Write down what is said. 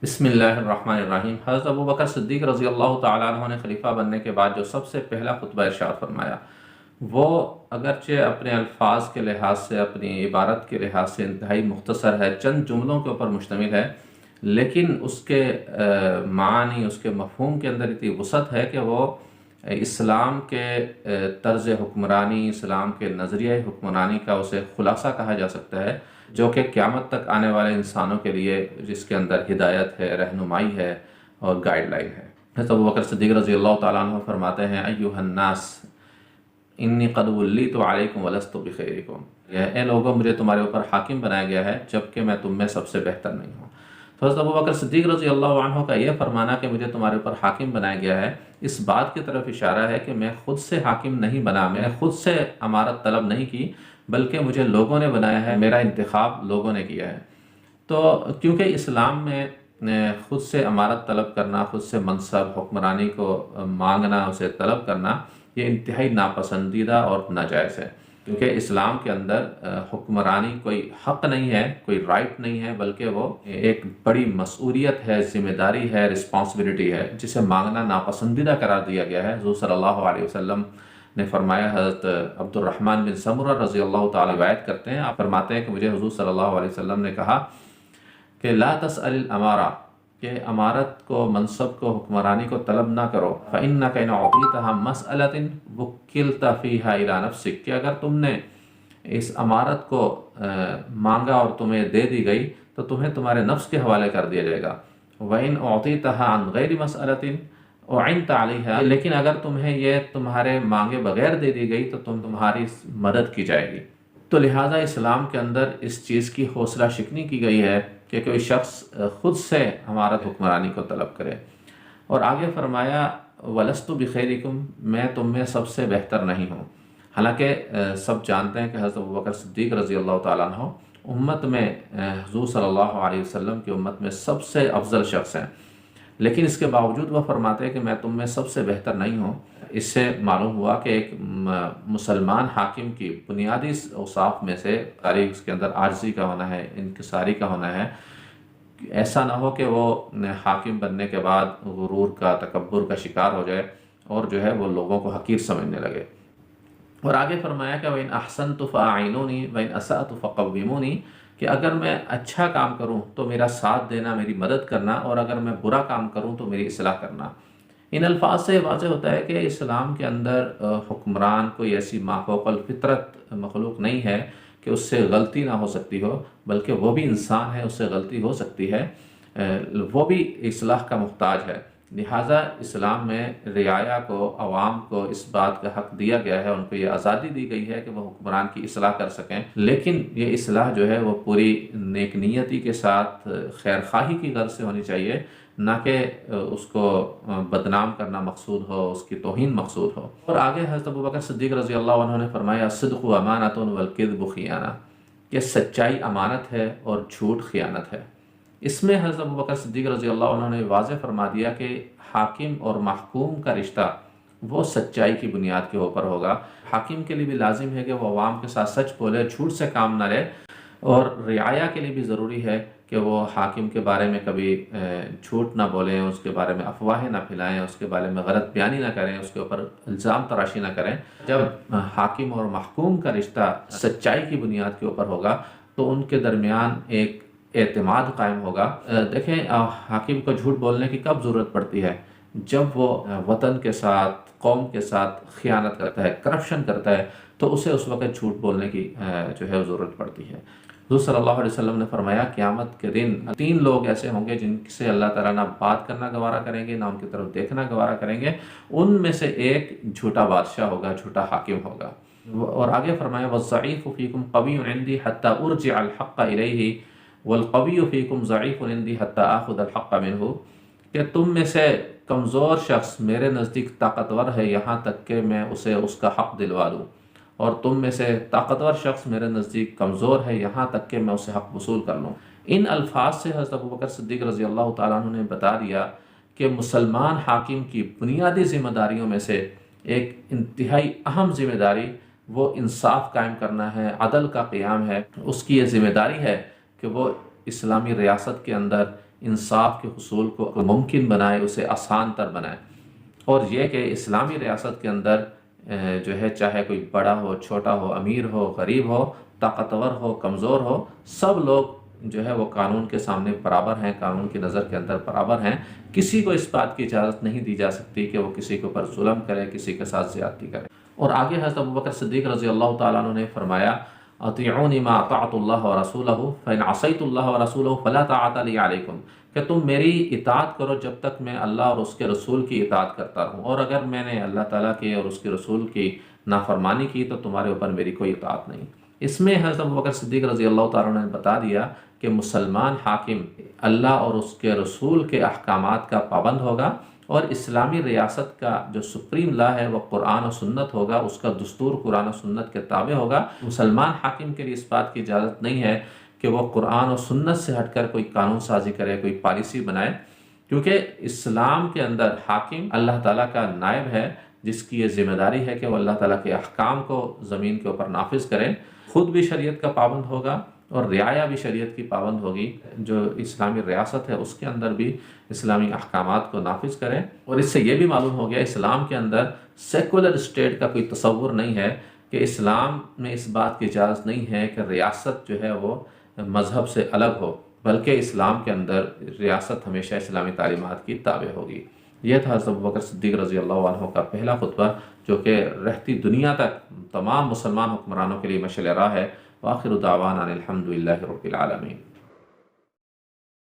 بسم اللہ الرحمن الرحیم۔ حضرت ابوبکر صدیق رضی اللہ تعالیٰ عنہ نے خلیفہ بننے کے بعد جو سب سے پہلا خطبہ ارشاد فرمایا، وہ اگرچہ اپنے الفاظ کے لحاظ سے، اپنی عبارت کے لحاظ سے انتہائی مختصر ہے، چند جملوں کے اوپر مشتمل ہے، لیکن اس کے معانی، اس کے مفہوم کے اندر اتنی وسعت ہے کہ وہ اسلام کے طرز حکمرانی، اسلام کے نظریہ حکمرانی کا اسے خلاصہ کہا جا سکتا ہے، جو کہ قیامت تک آنے والے انسانوں کے لیے جس کے اندر ہدایت ہے، رہنمائی ہے اور گائیڈ لائن ہے۔ حضرت ابوبکر صدیق رضی اللہ تعالیٰ عنہ فرماتے ہیں، ایھا الناس انی قد ولیت علیکم ولست بخیرکم، اے لوگوں، مجھے تمہارے اوپر حاکم بنایا گیا ہے جبکہ میں تم میں سب سے بہتر نہیں ہوں۔ تو حضرت ابوبکر صدیق رضی اللہ عنہ کا یہ فرمانا کہ مجھے تمہارے اوپر حاکم بنایا گیا ہے، اس بات کی طرف اشارہ ہے کہ میں خود سے حاکم نہیں بنا، میں خود سے امارت طلب نہیں کی، بلکہ مجھے لوگوں نے بنایا ہے، میرا انتخاب لوگوں نے کیا ہے۔ تو کیونکہ اسلام میں خود سے امارت طلب کرنا، خود سے منصب حکمرانی کو مانگنا، اسے طلب کرنا، یہ انتہائی ناپسندیدہ اور ناجائز ہے، کیونکہ اسلام کے اندر حکمرانی کوئی حق نہیں ہے، کوئی رائٹ نہیں ہے، بلکہ وہ ایک بڑی مسئولیت ہے، ذمہ داری ہے، رسپانسبلٹی ہے، جسے مانگنا ناپسندیدہ قرار دیا گیا ہے۔ حضور صلی اللہ علیہ وسلم نے فرمایا، حضرت عبد الرحمن بن سمرہ رضی اللہ تعالی روایت کرتے ہیں، آپ فرماتے ہیں کہ مجھے حضور صلی اللہ علیہ وسلم نے کہا کہ لا تسأل الامارہ، کہ امارت کو، منصب کو، حکمرانی کو طلب نہ کرو، فإنک ان اعطیتها مسألة وکلت فیہا الی نفسک، کہ اگر تم نے اس امارت کو مانگا اور تمہیں دے دی گئی تو تمہیں تمہارے نفس کے حوالے کر دیا جائے گا۔ وإن اعطیتها عن غیر مسألة اعنت علیہا، لیکن اگر تمہیں یہ تمہارے مانگے بغیر دے دی گئی تو تمہاری مدد کی جائے گی۔ تو لہٰذا اسلام کے اندر اس چیز کی حوصلہ شکنی کی گئی ہے کہ کوئی شخص خود سے امارت حکمرانی کو طلب کرے، اور آگے فرمایا وَلَسْتُ بِخَيْرِكُمْ، میں تم میں سب سے بہتر نہیں ہوں۔ حالانکہ سب جانتے ہیں کہ حضرت ابوبکر صدیق رضی اللہ تعالیٰ عنہ امت میں، حضور صلی اللہ علیہ وسلم کی امت میں سب سے افضل شخص ہیں، لیکن اس کے باوجود وہ فرماتے ہیں کہ میں تم میں سب سے بہتر نہیں ہوں۔ اس سے معلوم ہوا کہ ایک مسلمان حاکم کی بنیادی اوصاف میں سے اس کے اندر عاجزی کا ہونا ہے، انکساری کا ہونا ہے۔ ایسا نہ ہو کہ وہ حاکم بننے کے بعد غرور کا، تکبر کا شکار ہو جائے اور جو ہے وہ لوگوں کو حقیر سمجھنے لگے۔ اور آگے فرمایا کہ وَإِنْ أَحْسَنْتُ فَأَعِنُونِي وَإِنْ أَسَأْتُ فَقَوِّمُونِي، کہ اگر میں اچھا کام کروں تو میرا ساتھ دینا، میری مدد کرنا، اور اگر میں برا کام کروں تو میری اصلاح کرنا۔ ان الفاظ سے واضح ہوتا ہے کہ اسلام کے اندر حکمران کوئی ایسی مافوق الفطرت مخلوق نہیں ہے کہ اس سے غلطی نہ ہو سکتی ہو، بلکہ وہ بھی انسان ہے، اس سے غلطی ہو سکتی ہے، وہ بھی اصلاح کا محتاج ہے۔ لہٰذا اسلام میں رعایا کو، عوام کو اس بات کا حق دیا گیا ہے، ان کو یہ آزادی دی گئی ہے کہ وہ حکمران کی اصلاح کر سکیں، لیکن یہ اصلاح جو ہے وہ پوری نیک نیتی کے ساتھ، خیر خواہی کی غرض سے ہونی چاہیے، نہ کہ اس کو بدنام کرنا مقصود ہو، اس کی توہین مقصود ہو۔ اور آگے حضرت ابوبکر صدیق رضی اللہ عنہ نے فرمایا الصدق امانۃ والکذب خیانہ، کہ سچائی امانت ہے اور جھوٹ خیانت ہے۔ اس میں حضرت ابوبکر صدیق رضی اللہ عنہ نے واضح فرما دیا کہ حاکم اور محکوم کا رشتہ وہ سچائی کی بنیاد کے اوپر ہوگا۔ حاکم کے لیے بھی لازم ہے کہ وہ عوام کے ساتھ سچ بولے، جھوٹ سے کام نہ لے، اور رعایا کے لیے بھی ضروری ہے کہ وہ حاکم کے بارے میں کبھی جھوٹ نہ بولیں، اس کے بارے میں افواہیں نہ پھیلائیں، اس کے بارے میں غلط بیانی نہ کریں، اس کے اوپر الزام تراشی نہ کریں۔ جب حاکم اور محکوم کا رشتہ سچائی کی بنیاد کے اوپر ہوگا تو ان کے درمیان ایک اعتماد قائم ہوگا۔ دیکھیں، حاکم کو جھوٹ بولنے کی کب ضرورت پڑتی ہے؟ جب وہ وطن کے ساتھ، قوم کے ساتھ خیانت کرتا ہے، کرپشن کرتا ہے، تو اسے اس وقت جھوٹ بولنے کی جو ہے ضرورت پڑتی ہے۔ حضور صلی اللہ علیہ وسلم نے فرمایا قیامت کے دن 3 لوگ ایسے ہوں گے جن سے اللہ تعالیٰ نہ بات کرنا گوارا کریں گے، نہ ان کی طرف دیکھنا گوارا کریں گے۔ ان میں سے ایک جھوٹا بادشاہ ہوگا، جھوٹا حاکم ہوگا۔ اور آگے فرمایا وَالضَّعِيفُ فِيكُمْ قَوِيٌّ عِنْدِي حَتَّى أُرْجِعَ الْحَقَّ إِلَيْهِ وَالْقَوِيُّ فِيكُمْ ضَعِيفٌ عِنْدِي حَتَّى آخُذَ الْحَقَّ مِنْهُ، کہ تم میں سے کمزور شخص میرے نزدیک طاقتور ہے یہاں تک کہ میں اسے اس کا حق دلوا دوں، اور تم میں سے طاقتور شخص میرے نزدیک کمزور ہے یہاں تک کہ میں اسے حق وصول کر لوں۔ ان الفاظ سے حضرت ابوبکر صدیق رضی اللہ تعالیٰ عنہ نے بتا دیا کہ مسلمان حاکم کی بنیادی ذمہ داریوں میں سے ایک انتہائی اہم ذمہ داری وہ انصاف قائم کرنا ہے، عدل کا قیام ہے۔ اس کی یہ ذمہ داری ہے کہ وہ اسلامی ریاست کے اندر انصاف کے حصول کو ممکن بنائے، اسے آسان تر بنائے، اور یہ کہ اسلامی ریاست کے اندر جو ہے چاہے کوئی بڑا ہو، چھوٹا ہو، امیر ہو، غریب ہو، طاقتور ہو، کمزور ہو، سب لوگ جو ہے وہ قانون کے سامنے برابر ہیں، قانون کی نظر کے اندر برابر ہیں۔ کسی کو اس بات کی اجازت نہیں دی جا سکتی کہ وہ کسی کے اوپر ظلم کرے، کسی کے ساتھ زیادتی کرے۔ اور آگے حضرت ابوبکر صدیق رضی اللہ تعالیٰ عنہ نے فرمایا اطیعونی ما اطعت اللہ ورسولہ فإن عصیت اللہ ورسولہ فلا طاعت لی علیکم، کہ تم میری اطاعت کرو جب تک میں اللہ اور اس کے رسول کی اطاعت کرتا رہوں، اور اگر میں نے اللہ تعالیٰ کی اور اس کے رسول کی نافرمانی کی تو تمہارے اوپر میری کوئی اطاعت نہیں۔ اس میں حضرت ابوبکر صدیق رضی اللہ تعالیٰ نے بتا دیا کہ مسلمان حاکم اللہ اور اس کے رسول کے احکامات کا پابند ہوگا، اور اسلامی ریاست کا جو سپریم لا ہے وہ قرآن و سنت ہوگا، اس کا دستور قرآن و سنت کے تابع ہوگا۔ مسلمان حاکم کے لیے اس بات کی اجازت نہیں ہے کہ وہ قرآن و سنت سے ہٹ کر کوئی قانون سازی کرے، کوئی پالیسی بنائے، کیونکہ اسلام کے اندر حاکم اللہ تعالیٰ کا نائب ہے، جس کی یہ ذمہ داری ہے کہ وہ اللہ تعالیٰ کے احکام کو زمین کے اوپر نافذ کرے، خود بھی شریعت کا پابند ہوگا اور رعایا بھی شریعت کی پابند ہوگی۔ جو اسلامی ریاست ہے اس کے اندر بھی اسلامی احکامات کو نافذ کریں۔ اور اس سے یہ بھی معلوم ہو گیا اسلام کے اندر سیکولر اسٹیٹ کا کوئی تصور نہیں ہے، کہ اسلام میں اس بات کی اجازت نہیں ہے کہ ریاست جو ہے وہ مذہب سے الگ ہو، بلکہ اسلام کے اندر ریاست ہمیشہ اسلامی تعلیمات کی تابع ہوگی۔ یہ تھا حضرت ابوبکر صدیق رضی اللہ عنہ کا پہلا خطبہ، جو کہ رہتی دنیا تک تمام مسلمان حکمرانوں کے لیے مشعل راہ ہے۔ وآخر دعوانا الحمد للہ رب العالمین۔